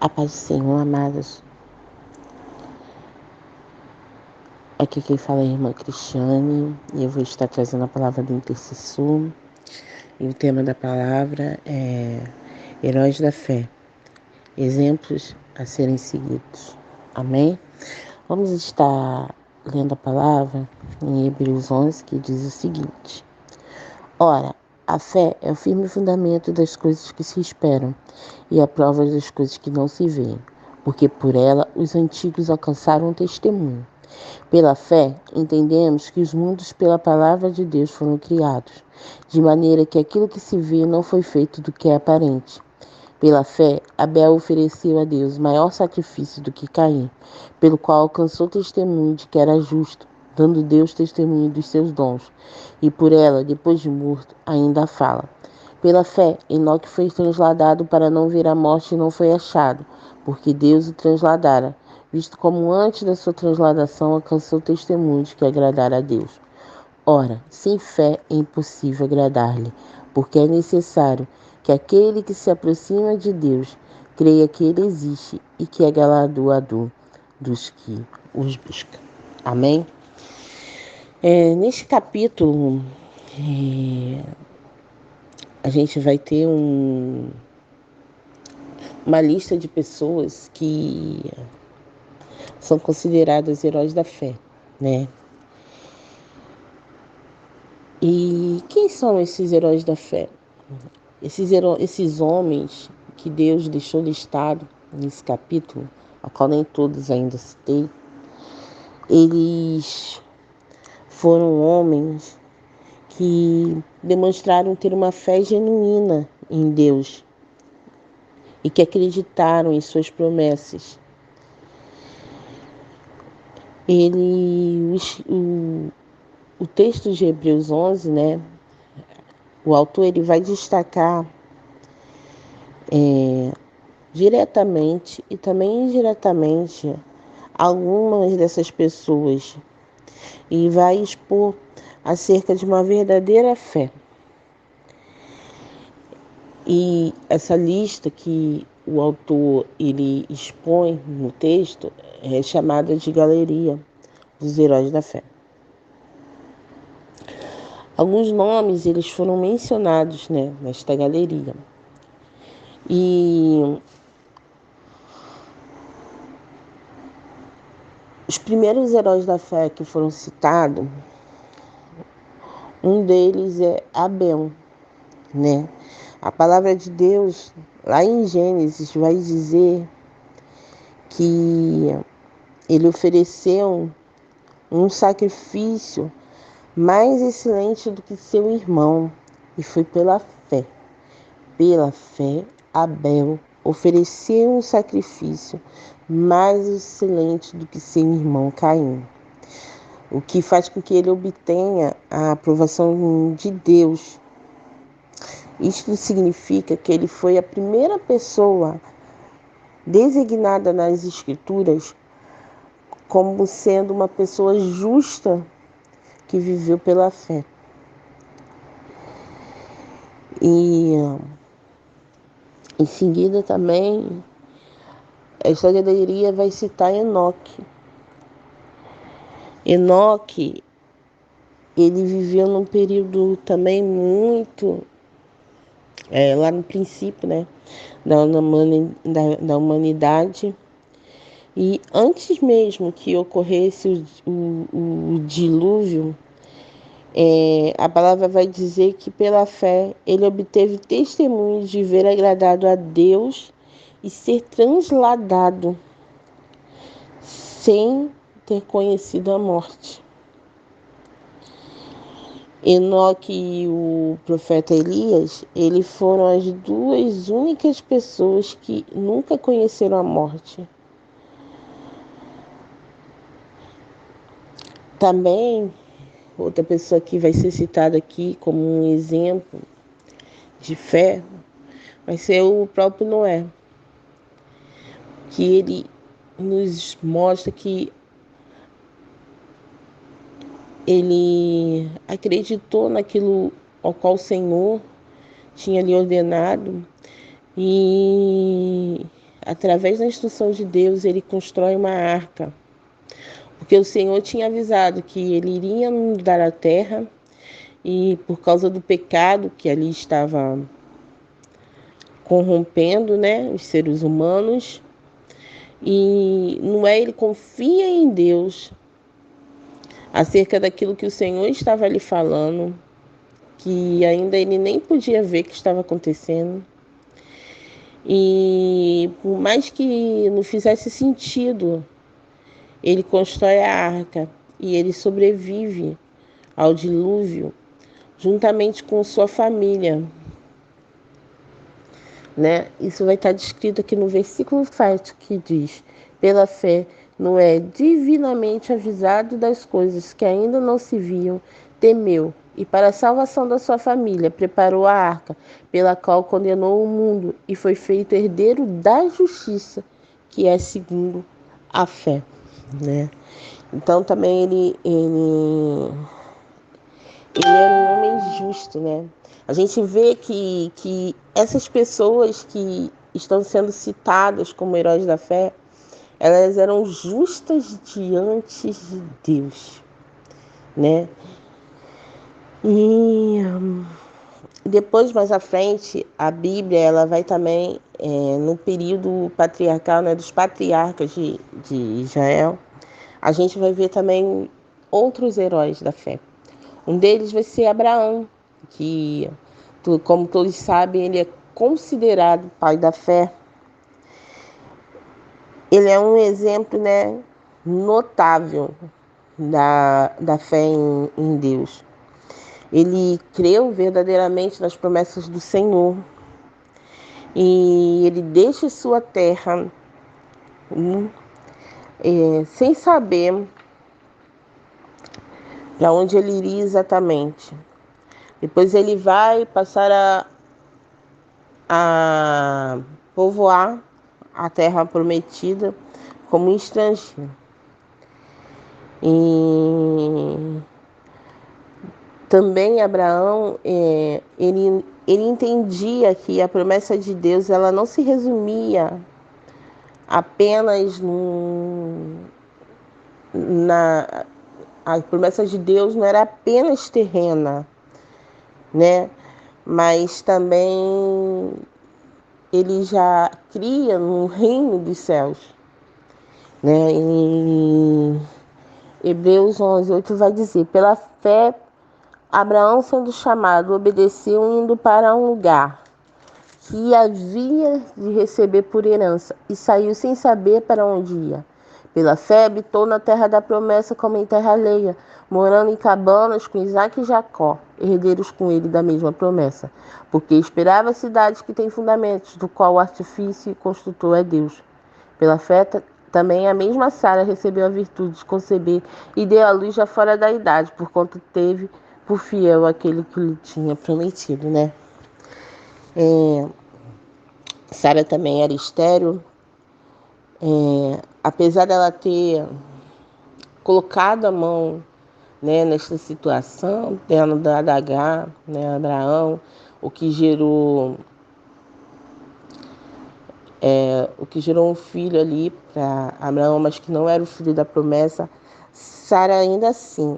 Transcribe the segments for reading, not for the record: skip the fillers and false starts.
A paz do Senhor, amados. Aqui quem fala é a irmã Cristiane e eu vou estar trazendo a palavra do intercessor. E o tema da palavra é Heróis da Fé, exemplos a serem seguidos. Amém? Vamos estar lendo a palavra em Hebreus 11, que diz o seguinte: Ora, a fé é o firme fundamento das coisas que se esperam e a prova das coisas que não se veem, porque por ela os antigos alcançaram um testemunho. Pela fé, entendemos que os mundos pela palavra de Deus foram criados, de maneira que aquilo que se vê não foi feito do que é aparente. Pela fé, Abel ofereceu a Deus maior sacrifício do que Caim, pelo qual alcançou testemunho de que era justo, dando Deus testemunho dos seus dons, e por ela, depois de morto, ainda fala. Pela fé, Enoque foi transladado para não ver a morte e não foi achado, porque Deus o transladara, visto como antes da sua transladação alcançou testemunho de que agradara a Deus. Ora, sem fé é impossível agradar-lhe, porque é necessário que aquele que se aproxima de Deus creia que ele existe e que é galardoador dos que os buscam. Amém? Neste capítulo, a gente vai ter uma lista de pessoas que são consideradas heróis da fé, né? E quem são esses heróis da fé? Esses homens que Deus deixou listado nesse capítulo, a qual nem todos ainda citei, eles foram homens que demonstraram ter uma fé genuína em Deus e que acreditaram em suas promessas. O texto de Hebreus 11, né? O autor ele vai destacar diretamente e também indiretamente algumas dessas pessoas e vai expor acerca de uma verdadeira fé. E essa lista que o autor ele expõe no texto é chamada de galeria dos heróis da fé. Alguns nomes eles foram mencionados, né, nesta galeria. E os primeiros heróis da fé que foram citados, um deles é Abel, né? A palavra de Deus, lá em Gênesis, vai dizer que ele ofereceu um sacrifício mais excelente do que seu irmão, e foi pela fé. Pela fé, Abel ofereceu um sacrifício mais excelente do que seu irmão Caim, o que faz com que ele obtenha a aprovação de Deus. Isto significa que ele foi a primeira pessoa designada nas Escrituras como sendo uma pessoa justa que viveu pela fé. E em seguida também, esta galeria vai citar Enoque. Enoque, ele viveu num período também muito, lá no princípio, né, da humanidade. E antes mesmo que ocorresse o dilúvio, a palavra vai dizer que pela fé ele obteve testemunho de ver agradado a Deus e ser transladado sem ter conhecido a morte. Enoque e o profeta Elias, eles foram as duas únicas pessoas que nunca conheceram a morte. Também, outra pessoa que vai ser citada aqui como um exemplo de fé vai ser o próprio Noé, que ele nos mostra que ele acreditou naquilo ao qual o Senhor tinha lhe ordenado e através da instrução de Deus, ele constrói uma arca. Porque o Senhor tinha avisado que ele iria mudar a terra e por causa do pecado que ali estava corrompendo, né, os seres humanos. E Noé, ele confia em Deus acerca daquilo que o Senhor estava lhe falando, que ainda ele nem podia ver que estava acontecendo. E por mais que não fizesse sentido, ele constrói a arca e ele sobrevive ao dilúvio juntamente com sua família, né? Isso vai estar descrito aqui no versículo 7, que diz: pela fé, Noé, divinamente avisado das coisas que ainda não se viam, temeu e para a salvação da sua família preparou a arca, pela qual condenou o mundo e foi feito herdeiro da justiça, que é segundo a fé, né? Então também ele era um homem justo, né? A gente vê que essas pessoas que estão sendo citadas como heróis da fé, elas eram justas diante de Deus, né? E depois, mais à frente, a Bíblia ela vai também, no período patriarcal, né, dos patriarcas de Israel, a gente vai ver também outros heróis da fé. Um deles vai ser Abraão, que, como todos sabem, ele é considerado pai da fé. Ele é um exemplo, né, notável da fé em Deus. Ele creu verdadeiramente nas promessas do Senhor e ele deixa sua terra sem saber para onde ele iria exatamente. Depois ele vai passar a povoar a terra prometida como estrangeiro. E também Abraão, ele entendia que a promessa de Deus ela não se resumia apenas a promessa de Deus não era apenas terrena, né? Mas também ele já cria no reino dos céus, né? Em Hebreus 11:8 vai dizer: pela fé, Abraão, sendo chamado, obedeceu indo para um lugar que havia de receber por herança e saiu sem saber para onde ia. Pela fé, habitou na terra da promessa como em terra alheia, morando em cabanas com Isaque e Jacó, herdeiros com ele da mesma promessa, porque esperava a cidade que tem fundamentos, do qual o artifício e construtor é Deus. Pela fé, também a mesma Sara recebeu a virtude de conceber e deu à luz já fora da idade, porquanto teve por fiel aquele que lhe tinha prometido, né? Sara também era estéril, apesar dela ter colocado a mão, né, nesta situação, tendo dado a Agar, né, Abraão, o que gerou um filho ali para Abraão, mas que não era o filho da promessa. Sara ainda assim,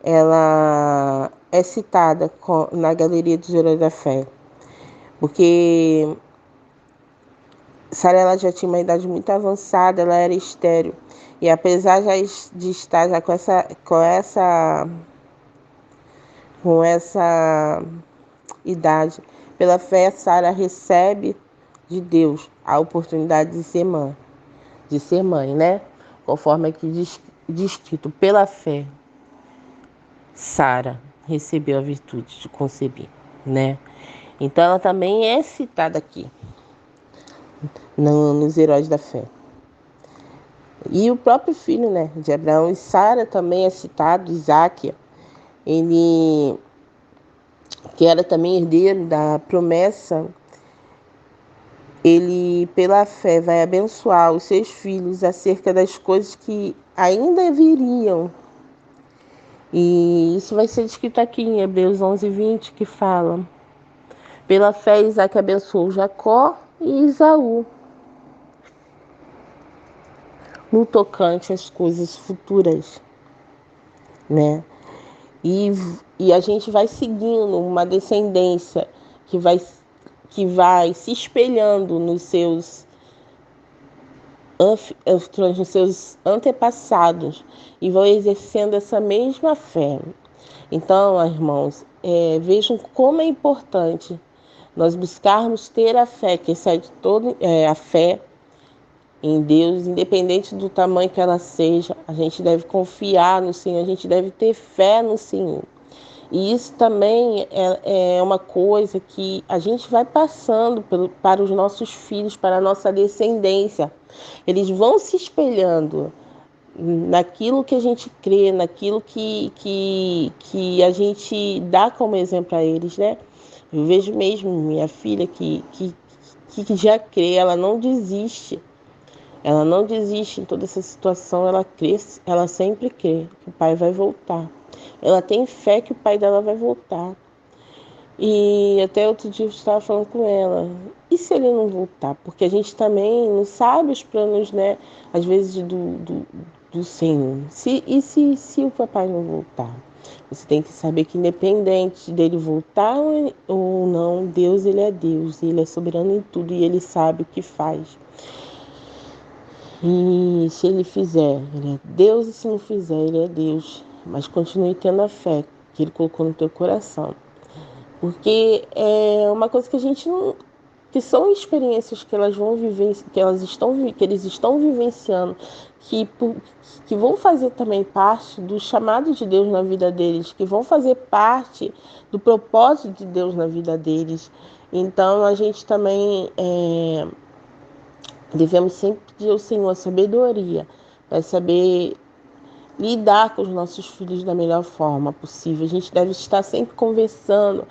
ela é citada na galeria dos heróis da fé, porque Sara ela já tinha uma idade muito avançada, ela era estéril. E apesar de estar já com essa idade, pela fé, Sara recebe de Deus a oportunidade de ser mãe, né? Conforme aqui descrito, pela fé, Sara recebeu a virtude de conceber, né? Então ela também é citada aqui nos heróis da fé. E o próprio filho, né, de Abraão e Sara também é citado, Isaque, ele que era também herdeiro da promessa, ele pela fé vai abençoar os seus filhos acerca das coisas que ainda viriam. E isso vai ser descrito aqui em Hebreus 11:20, que fala: pela fé Isaque abençoou Jacó e Esaú. no tocante às coisas futuras, né? E a gente vai seguindo uma descendência que vai se espelhando nos seus antepassados e vão exercendo essa mesma fé. Então, irmãos, vejam como é importante nós buscarmos ter a fé, que excede toda a fé em Deus, independente do tamanho que ela seja. A gente deve confiar no Senhor, a gente deve ter fé no Senhor. E isso também é uma coisa que a gente vai passando para os nossos filhos, para a nossa descendência. Eles vão se espelhando naquilo que a gente crê, naquilo que a gente dá como exemplo a eles, né? Eu vejo mesmo minha filha que já crê, ela não desiste. Ela não desiste em toda essa situação, ela cresce, ela sempre crê que o pai vai voltar. Ela tem fé que o pai dela vai voltar. E até outro dia eu estava falando com ela, e se ele não voltar? Porque a gente também não sabe os planos, né? Às vezes do Senhor. Se o papai não voltar? Você tem que saber que independente dele voltar ou não, Deus, ele é Deus, ele é soberano em tudo e ele sabe o que faz. E se ele fizer, ele é Deus, e se não fizer, ele é Deus. Mas continue tendo a fé que ele colocou no teu coração. Porque é uma coisa que a gente não... que são experiências que elas vão viver, que eles estão vivenciando, que vão fazer também parte do chamado de Deus na vida deles, que vão fazer parte do propósito de Deus na vida deles. Então a gente também devemos sempre pedir ao Senhor a sabedoria para saber lidar com os nossos filhos da melhor forma possível. A gente deve estar sempre conversando,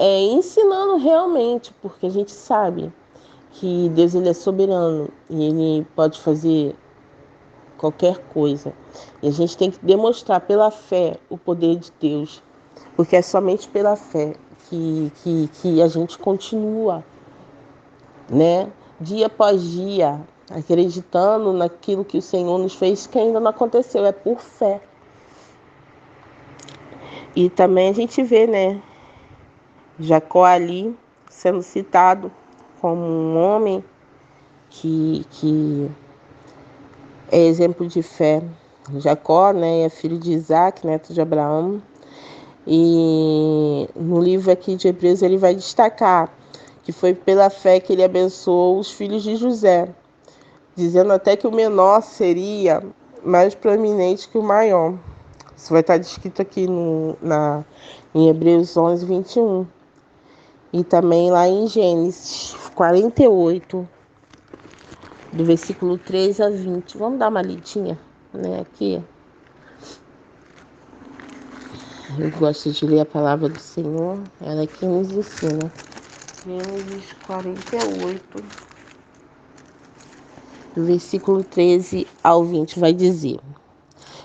ensinando realmente, porque a gente sabe que Deus, ele é soberano e ele pode fazer qualquer coisa. E a gente tem que demonstrar pela fé o poder de Deus, porque é somente pela fé que a gente continua, né? Dia após dia, acreditando naquilo que o Senhor nos fez, que ainda não aconteceu, é por fé. E também a gente vê, né, Jacó ali sendo citado como um homem que é exemplo de fé. Jacó, né, é filho de Isaac, neto de Abraão. E no livro aqui de Hebreus ele vai destacar que foi pela fé que ele abençoou os filhos de José, dizendo até que o menor seria mais proeminente que o maior. Isso vai estar descrito aqui em Hebreus 11, 21. E também lá em Gênesis 48, do versículo 3 a 20. Vamos dar uma lidinha, né, aqui. Eu gosto de ler a palavra do Senhor, ela é que nos ensina. Gênesis 48, do versículo 13 ao 20, vai dizer: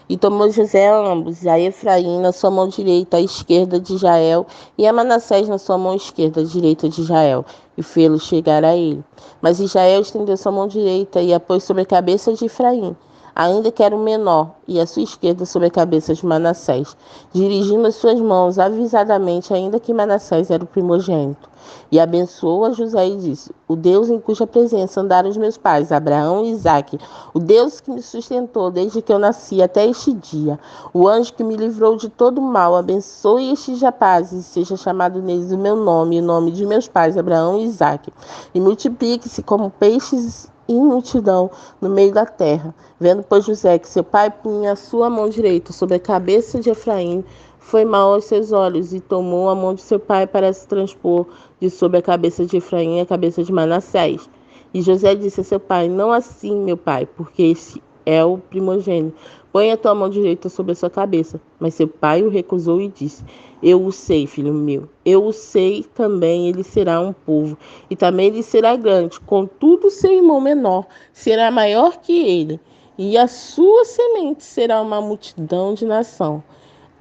E tomou José ambos, a Efraim na sua mão direita, à esquerda de Israel, e a Manassés na sua mão esquerda, à direita de Israel, e fê-lo chegar a ele. Mas Israel estendeu sua mão direita e a pôs sobre a cabeça de Efraim, ainda que era o menor, e a sua esquerda sobre a cabeça de Manassés, dirigindo as suas mãos avisadamente, ainda que Manassés era o primogênito. E abençoou a José e disse: O Deus em cuja presença andaram os meus pais, Abraão e Isaque, o Deus que me sustentou desde que eu nasci até este dia, o anjo que me livrou de todo mal, abençoe estes rapazes e seja chamado neles o meu nome e o nome de meus pais, Abraão e Isaque, e multiplique-se como peixes em multidão no meio da terra. Vendo, pois, José que seu pai punha a sua mão direita sobre a cabeça de Efraim, foi mal aos seus olhos e tomou a mão de seu pai para se transpor de sobre a cabeça de Efraim a cabeça de Manassés. E José disse a seu pai: Não assim, meu pai, porque este é o primogênito. Põe a tua mão direita sobre a sua cabeça. Mas seu pai o recusou e disse: Eu o sei, filho meu. Eu o sei também, ele será um povo. E também ele será grande. Contudo, seu irmão menor será maior que ele. E a sua semente será uma multidão de nação.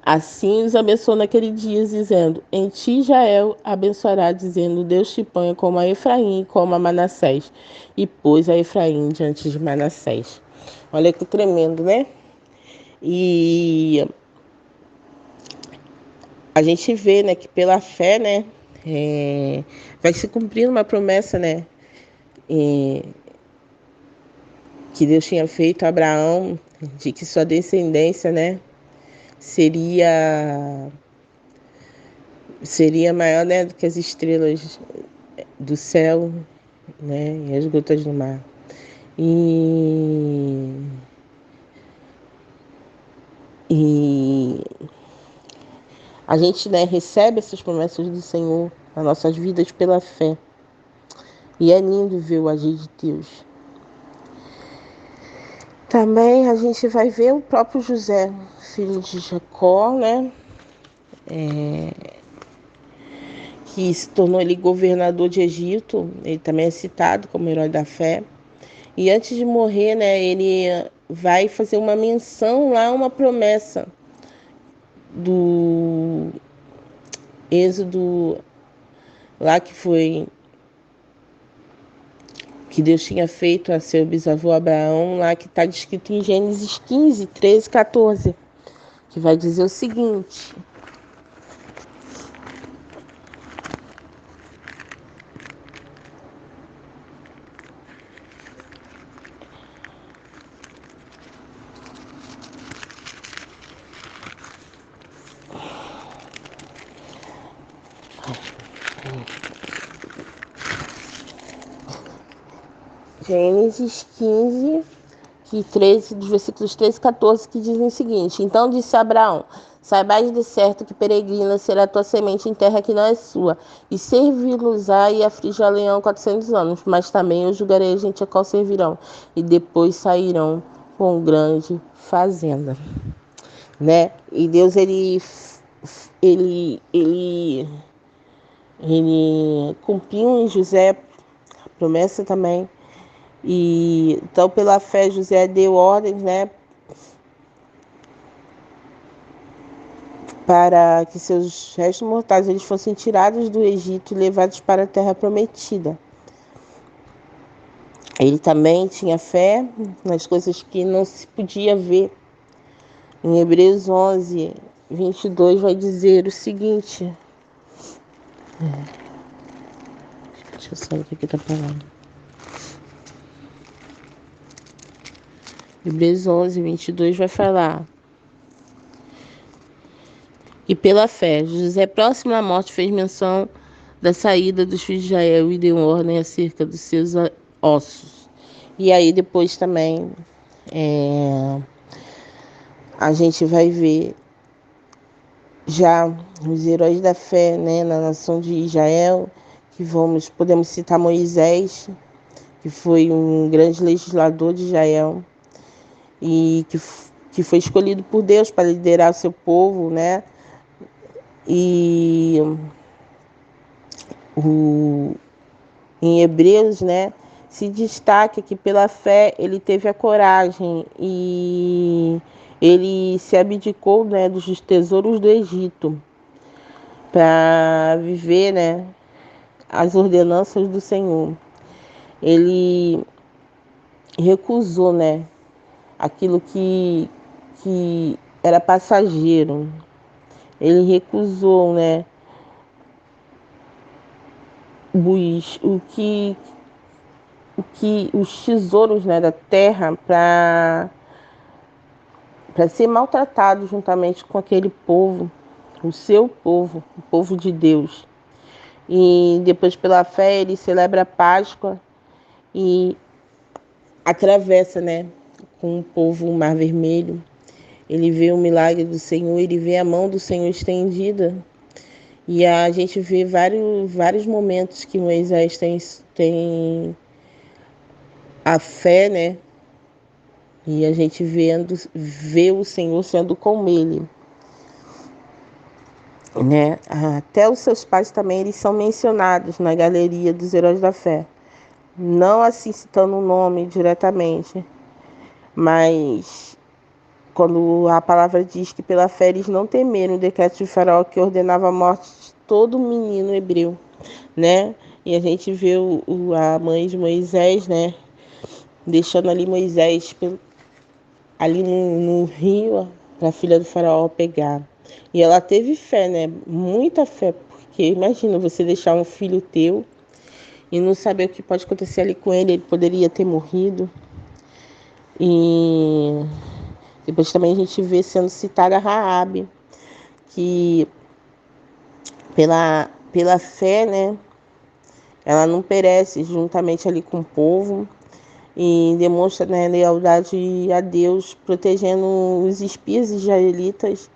Assim os abençoou naquele dia, dizendo: Em ti Israel abençoará, dizendo: Deus te ponha como a Efraim e como a Manassés. E pôs a Efraim diante de Manassés. Olha que tremendo, né? E a gente vê, né, que pela fé, né, vai se cumprindo uma promessa, né, é, que Deus tinha feito a Abraão, de que sua descendência, né, seria maior, né, do que as estrelas do céu, né, e as gotas do mar. E, e a gente, né, recebe essas promessas do Senhor nas nossas vidas pela fé. E é lindo ver o agir de Deus. Também a gente vai ver o próprio José, filho de Jacó, né? Que se tornou ele governador de Egito. Ele também é citado como herói da fé. E antes de morrer, né, ele vai fazer uma menção lá, uma promessa do Êxodo, lá que Deus tinha feito a seu bisavô Abraão, lá que está descrito em Gênesis 15, 13, 14, que vai dizer o seguinte: Gênesis 15, dos versículos 13 e 14, que dizem o seguinte: Então disse Abraão: Saibais de certo que peregrina será a tua semente em terra que não é sua, e servi-los-á e aflige a leão 400 anos, mas também eu julgarei a gente a qual servirão, e depois sairão com grande fazenda. Né? E Deus, ele, ele, ele cumpriu em José a promessa também. E então, pela fé, José deu ordens, né, para que seus restos mortais eles fossem tirados do Egito e levados para a terra prometida. Ele também tinha fé nas coisas que não se podia ver. Em Hebreus 11, 22 vai dizer o seguinte. Deixa eu saber o que está falando. Hebreus 11, 22 vai falar: E pela fé, José, próximo à morte, fez menção da saída dos filhos de Israel e deu ordem acerca dos seus ossos. E aí depois também a gente vai ver já os heróis da fé, né, na nação de Israel, que podemos citar Moisés, que foi um grande legislador de Israel e que foi escolhido por Deus para liderar o seu povo, né? E em Hebreus, né, se destaca que pela fé ele teve a coragem e ele se abdicou, né, dos tesouros do Egito para viver, né, as ordenanças do Senhor. Ele recusou, né, aquilo que era passageiro. Ele recusou, né, os tesouros, né, da terra para ser maltratado juntamente com aquele povo, o seu povo, o povo de Deus. E depois, pela fé, ele celebra a Páscoa e atravessa, né, com o povo o Mar Vermelho. Ele vê o milagre do Senhor, ele vê a mão do Senhor estendida. E a gente vê vários momentos que Moisés tem a fé, né? E a gente vê o Senhor sendo com ele. Né? Até os seus pais também eles são mencionados na galeria dos heróis da fé. Não assim citando o nome diretamente, mas quando a palavra diz que pela fé eles não temeram o decreto de Faraó que ordenava a morte de todo menino hebreu, né? E a gente vê a mãe de Moisés, né? Deixando ali Moisés ali no rio para a filha do faraó pegar. E ela teve fé, né? Muita fé, porque imagina você deixar um filho teu e não saber o que pode acontecer ali com ele, ele poderia ter morrido. E depois também a gente vê sendo citada a Raabe, que pela fé, né, ela não perece juntamente ali com o povo e demonstra, né, lealdade a Deus, protegendo os espias israelitas.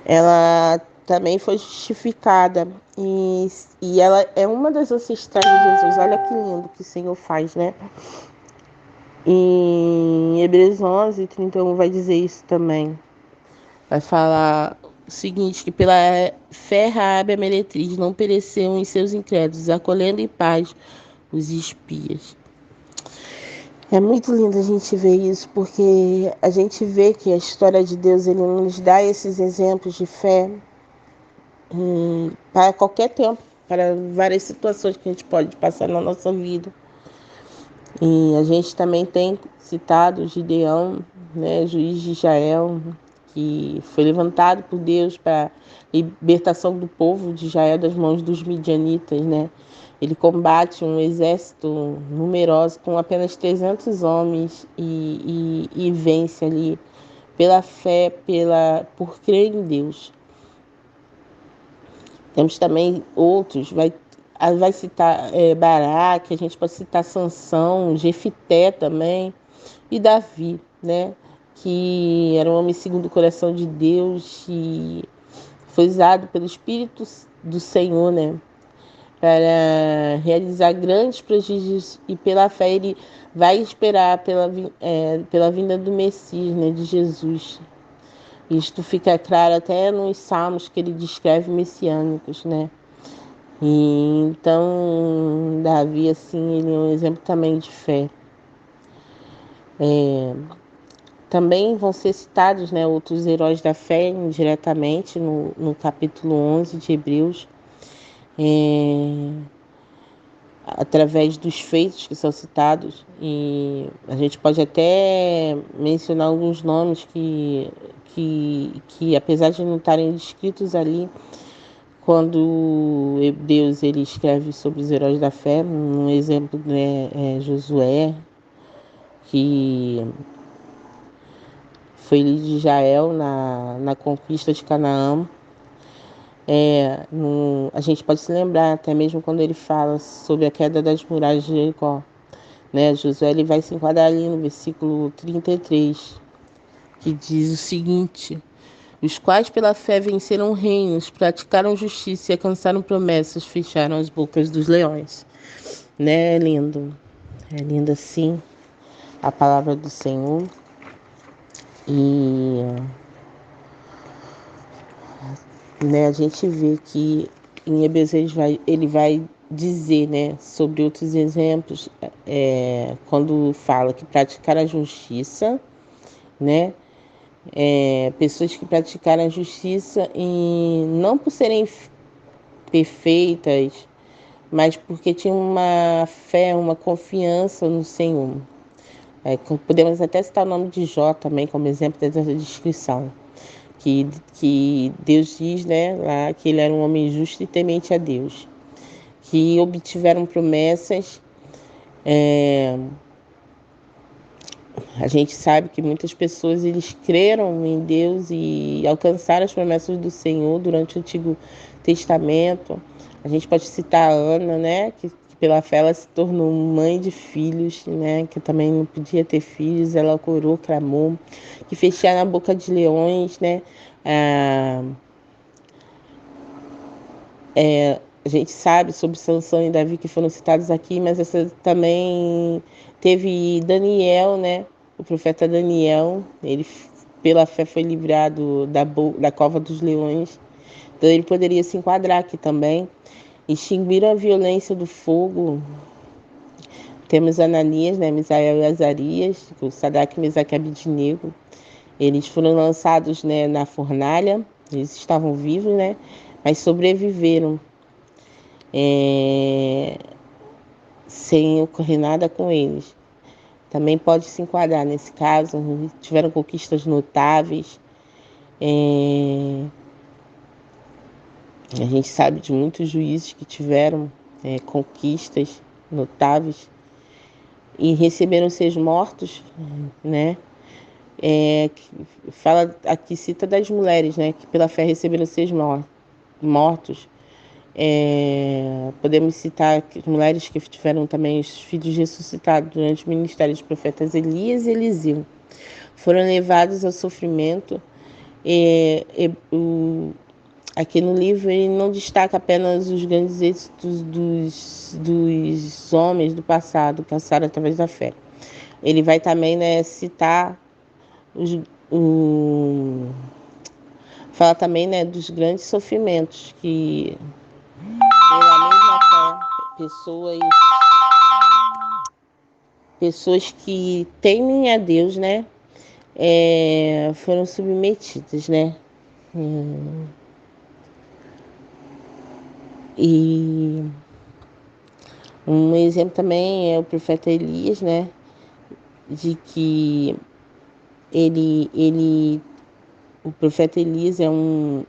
Ela também foi justificada e ela é uma das ancestrais de Jesus. Olha que lindo que o Senhor faz, né? Em Hebreus 11:31 vai dizer isso também. Vai falar o seguinte, que pela fé Raabe a meretriz não pereceu em seus incrédulos, acolhendo em paz os espias. É muito lindo a gente ver isso, porque a gente vê que a história de Deus, ele nos dá esses exemplos de fé para qualquer tempo, para várias situações que a gente pode passar na nossa vida. E a gente também tem citado Gideão, né, juiz de Israel, que foi levantado por Deus para a libertação do povo de Israel das mãos dos midianitas, né? Ele combate um exército numeroso com apenas 300 homens e vence ali pela fé, por crer em Deus. Temos também outros, vai citar Baraque, a gente pode citar Sansão, Jefité também, e Davi, né? Que era um homem segundo o coração de Deus e foi usado pelo Espírito do Senhor, né? Para realizar grandes prodígios e pela fé ele vai esperar pela vinda do Messias, né? De Jesus. Isto fica claro até nos salmos que ele descreve messiânicos, né? E então, Davi, assim, ele é um exemplo também de fé. Também vão ser citados, né, outros heróis da fé indiretamente no capítulo 11 de Hebreus, através dos feitos que são citados. E a gente pode até mencionar alguns nomes que apesar de não estarem descritos ali, quando Deus ele escreve sobre os heróis da fé, um exemplo, né, é Josué, que foi líder de Israel na conquista de Canaã. A gente pode se lembrar até mesmo quando ele fala sobre a queda das muralhas de Jericó, né? Josué ele vai se enquadrar ali no versículo 33, que diz o seguinte: os quais pela fé venceram reinos, praticaram justiça e alcançaram promessas, fecharam as bocas dos leões. Né? É lindo assim a palavra do Senhor. E né, a gente vê que em Hebreus ele vai dizer, né, sobre outros exemplos, quando fala que praticaram a justiça, né, pessoas que praticaram a justiça e não por serem perfeitas, mas porque tinham uma fé, uma confiança no Senhor. Podemos até citar o nome de Jó também como exemplo dessa descrição. Que Deus diz, né, lá que ele era um homem justo e temente a Deus, que obtiveram promessas. A gente sabe que muitas pessoas eles creram em Deus e alcançaram as promessas do Senhor durante o Antigo Testamento. A gente pode citar a Ana, né, que pela fé ela se tornou mãe de filhos, né, que também não podia ter filhos, ela orou, clamou, que fecharam a boca de leões, né. A gente sabe sobre Sansão e Davi que foram citados aqui, mas essa também teve Daniel, né? O profeta Daniel, ele pela fé foi livrado da cova dos leões. Então ele poderia se enquadrar aqui também. Extinguiram a violência do fogo. Temos Ananias, né? Misael e Azarias, o Sadraque, Mesaque e Abednego. Eles foram lançados, né, na fornalha. Eles estavam vivos, né? Mas sobreviveram. Sem ocorrer nada com eles. também pode se enquadrar nesse caso. Tiveram conquistas notáveis. A gente sabe de muitos juízes que tiveram conquistas notáveis e receberam seus mortos, né? Fala aqui, cita das mulheres, né? Que pela fé receberam seus mortos. Podemos citar as mulheres que tiveram também os filhos ressuscitados durante o ministério dos profetas Elias e Eliseu. Foram levados ao sofrimento. Aqui no livro ele não destaca apenas os grandes êxitos dos homens do passado, que alçaram através da fé. Ele vai também, né, citar fala também, né, dos grandes sofrimentos que, pela mesma fé, pessoas que temem a Deus, né, foram submetidas, né. E um exemplo também é o profeta Elias, né, de que o profeta Elias é um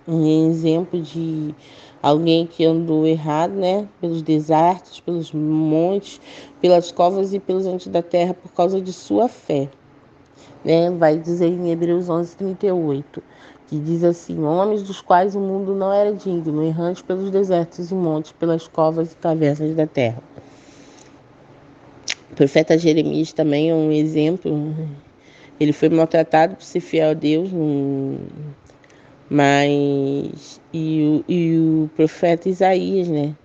exemplo de alguém que andou errado, né, pelos desertos, pelos montes, pelas covas e pelos ângulos da terra por causa de sua fé, né? Vai dizer em Hebreus 11:38, que diz assim: homens dos quais o mundo não era digno, errantes pelos desertos e montes, pelas covas e cavernas da terra. O profeta Jeremias também é um exemplo. Ele foi maltratado por ser fiel a Deus, mas o profeta Isaías, né,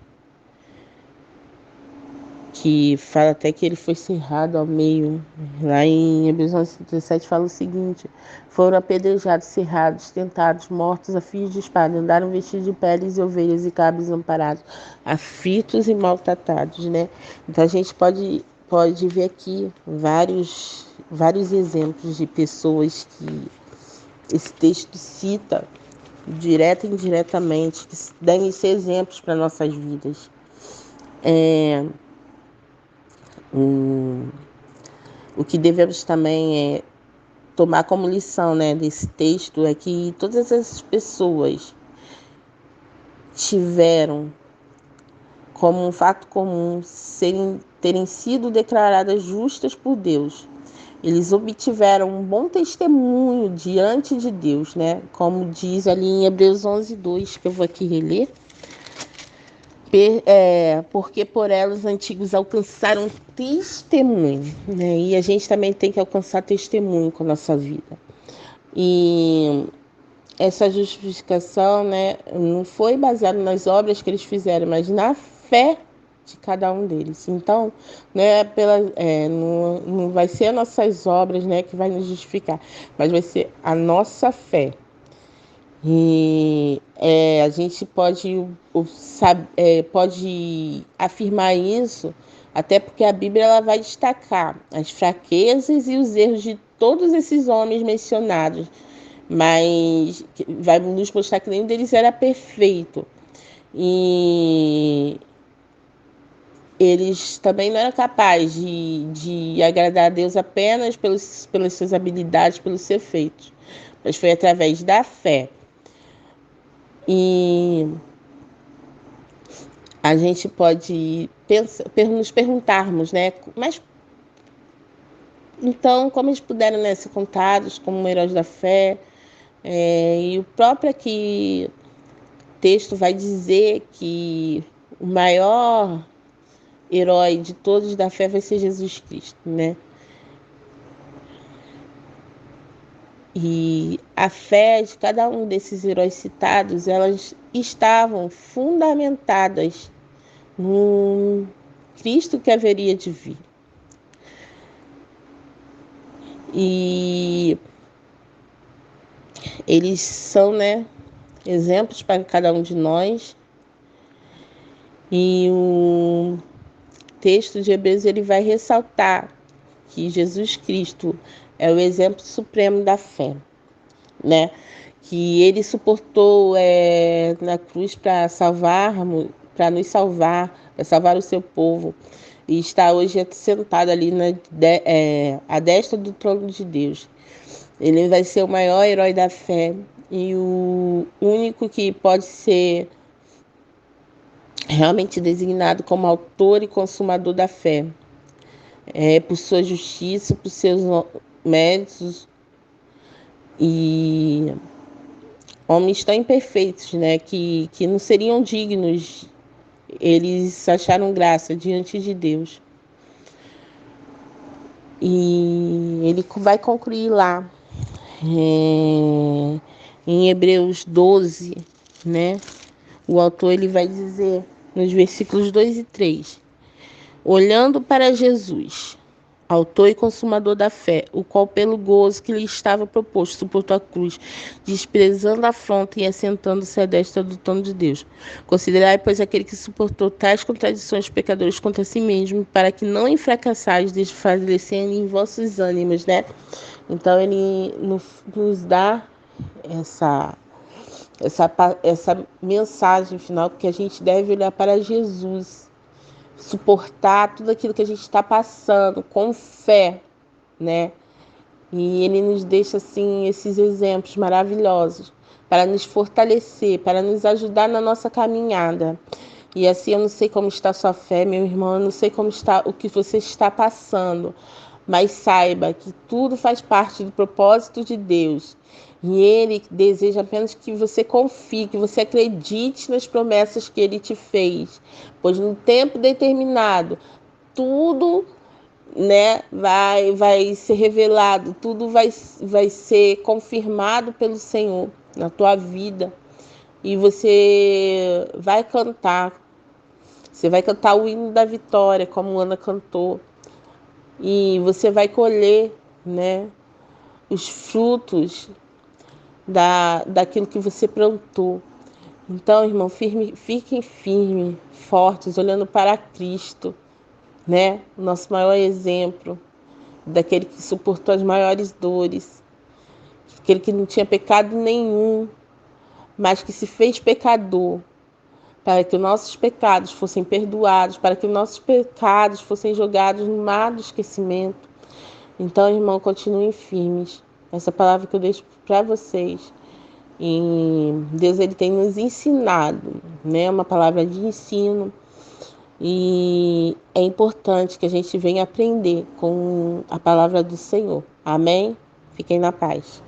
que fala até que ele foi cerrado ao meio. Lá em Hebreus 11:37 fala o seguinte: foram apedrejados, cerrados, tentados, mortos a fios de espada, andaram vestidos de peles e ovelhas e cabras amparados, aflitos e maltratados, né? Então a gente pode ver aqui vários exemplos de pessoas que esse texto cita direta e indiretamente, que devem ser exemplos para nossas vidas. O que devemos também tomar como lição, né, desse texto é que todas essas pessoas tiveram como um fato comum terem sido declaradas justas por Deus. Eles obtiveram um bom testemunho diante de Deus, né? Como diz ali em Hebreus 11:2, que eu vou aqui reler. Porque por elas os antigos alcançaram testemunho, né? E a gente também tem que alcançar testemunho com a nossa vida. E essa justificação, né, não foi baseada nas obras que eles fizeram, mas na fé de cada um deles. Então, não vai ser as nossas obras, né, que vai nos justificar, mas vai ser a nossa fé. E a gente pode afirmar isso, até porque a Bíblia ela vai destacar as fraquezas e os erros de todos esses homens mencionados, mas vai nos mostrar que nenhum deles era perfeito. E eles também não eram capazes de agradar a Deus apenas pelas suas habilidades, pelos seus feitos, mas foi através da fé. E a gente pode nos perguntarmos, né? Mas então, como eles puderam, né, ser contados como heróis da fé? E o próprio aqui texto vai dizer que o maior herói de todos da fé vai ser Jesus Cristo, né? E a fé de cada um desses heróis citados, elas estavam fundamentadas no Cristo que haveria de vir. E eles são, né, exemplos para cada um de nós. E o texto de Hebreus ele vai ressaltar que Jesus Cristo é o exemplo supremo da fé, né? Que ele suportou na cruz para nos salvar, para salvar o seu povo. e está hoje sentado ali à destra do trono de Deus. Ele vai ser o maior herói da fé e o único que pode ser realmente designado como autor e consumador da fé. Por sua justiça, por seus méritos e homens tão imperfeitos, né, que não seriam dignos, eles acharam graça diante de Deus. E ele vai concluir lá, em Hebreus 12, né? O autor ele vai dizer nos versículos 2 e 3: olhando para Jesus, autor e consumador da fé, o qual pelo gozo que lhe estava proposto suportou a cruz, desprezando a afronta e assentando-se à destra do trono de Deus. Considerai, pois, aquele que suportou tais contradições pecadores contra si mesmo, para que não enfracassais, desfalecendo em vossos ânimos, né? Então ele nos dá essa mensagem final, porque a gente deve olhar para Jesus, suportar tudo aquilo que a gente está passando com fé, né? E ele nos deixa assim esses exemplos maravilhosos para nos fortalecer, para nos ajudar na nossa caminhada. E assim, eu não sei como está a sua fé, meu irmão, eu não sei como está o que você está passando, mas saiba que tudo faz parte do propósito de Deus. E Ele deseja apenas que você confie, que você acredite nas promessas que Ele te fez, pois no tempo determinado, tudo, né, vai ser revelado, tudo vai ser confirmado pelo Senhor na tua vida. E você vai cantar o hino da vitória, como Ana cantou, e você vai colher, né, os frutos daquilo que você plantou. Então, irmão, fiquem firmes, fortes, olhando para Cristo, né, o nosso maior exemplo, daquele que suportou as maiores dores, aquele que não tinha pecado nenhum, mas que se fez pecador, para que os nossos pecados fossem perdoados, para que os nossos pecados fossem jogados no mar do esquecimento. Então, irmão, continuem firmes. Essa palavra que eu deixo para vocês. E Deus ele tem nos ensinado, né? Uma palavra de ensino. E é importante que a gente venha aprender com a palavra do Senhor. Amém? Fiquem na paz.